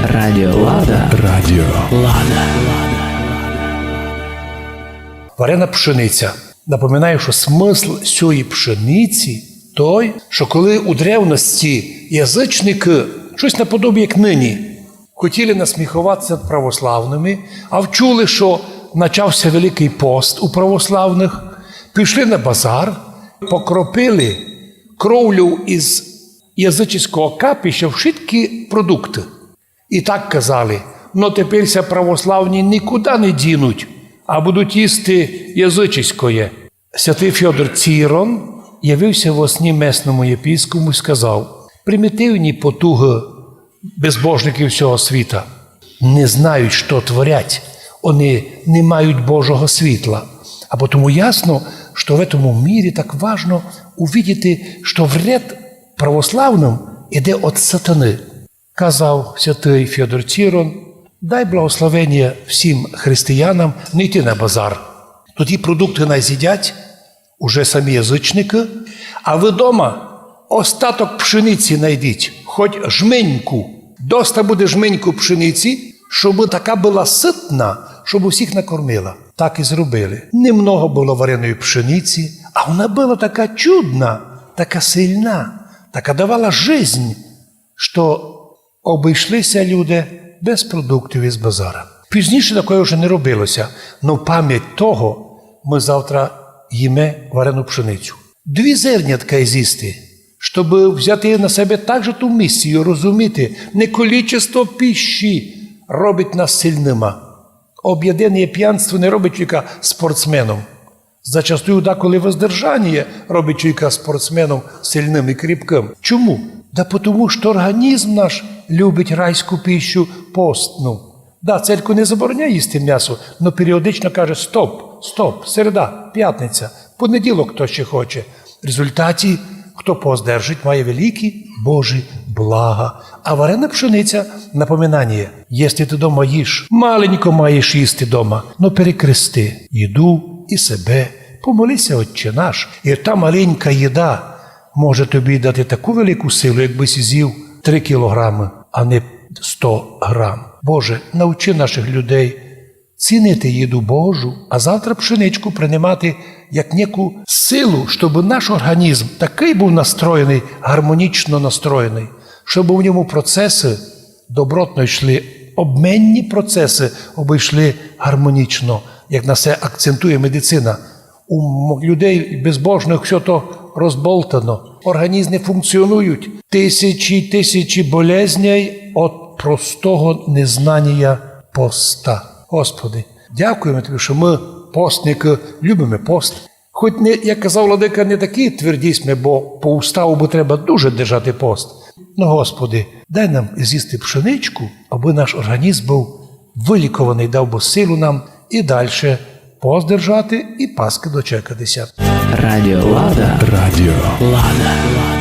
Радіо Лада. Радіо Лада. Варена пшениця. Напоминаю, що смисл цієї пшениці той, що коли у древності язичники, щось наподобі як нині, хотіли насміхуватися над православними, а вчули, що почався Великий пост у православних, пішли на базар, покропили кровлю із язичського капища в швидкі продукти. І так казали, но теперся православні нікуди не дінуть, а будуть їсти язичське. Святий Фьодор Цірон явився во сні месному єпископу і сказав: примітивні потуги безбожників всього світа не знають, що творять, вони не мають Божого світла. А тому ясно, що в цьому мірі так важно увидіти, що вред православним іде від сатани. Казав святий Фьодор Цірон: дай благословення всім християнам не йти на базар. Тоді продукти не з'їдять уже самі язичники, а ви вдома остаток пшениці знайдіть, хоч жменьку. Доста буде жменьку пшениці, щоб така була ситна, щоб усіх накормила. Так і зробили. Немного було вареної пшениці, а вона була така чудна, така сильна, така давала жизнь, що обійшлися люди без продуктів із базара. Пізніше такого вже не робилося, але в пам'ять того ми завтра їмо варену пшеницю. 2 зернятка з'їсти, щоб взяти на себе також ту місію, розуміти, не кількість пищі робить нас сильними. Об'єднання п'янство не робить чоловіка спортсменом. Зачастую деколи воздержання робить чоловіка спортсменом сильним і кріпким. Чому? Да тому, що організм наш любить райську пищу постну. Да, церква не забороняє їсти м'ясо, але періодично каже: стоп, середа, п'ятниця, понеділок хто ще хоче. В результаті, хто пост держить, має великі Божі блага. А варена пшениця – напоминання: якщо ти дома їш, маленько маєш їсти дома, но перекрести їду і себе, помолися, Отче наш. І та маленька їда може тобі дати таку велику силу, якби з'їв 3 кілограми, а не 100 грам. Боже, навчи наших людей цінити їду Божу, а завтра пшеничку приймати як неку силу, щоб наш організм такий був настроєний, гармонічно настроєний, щоб у ньому процеси добротно йшли, обмінні процеси обійшли гармонічно, як на це акцентує медицина. У людей безбожних все то розболтано, організми функціонують. Тисячі болезней від простого незнання поста. Господи, дякуємо Тобі, що ми, постники, любимо пост. Хоч, як казав владика, не такі тверді ми, бо по уставу треба дуже держати пост. Ну, Господи, дай нам з'їсти пшеничку, аби наш організм був вилікований, дав би силу нам і далі пост держати і Пасхи дочекатися. Радіо Лада. Радіо Лада.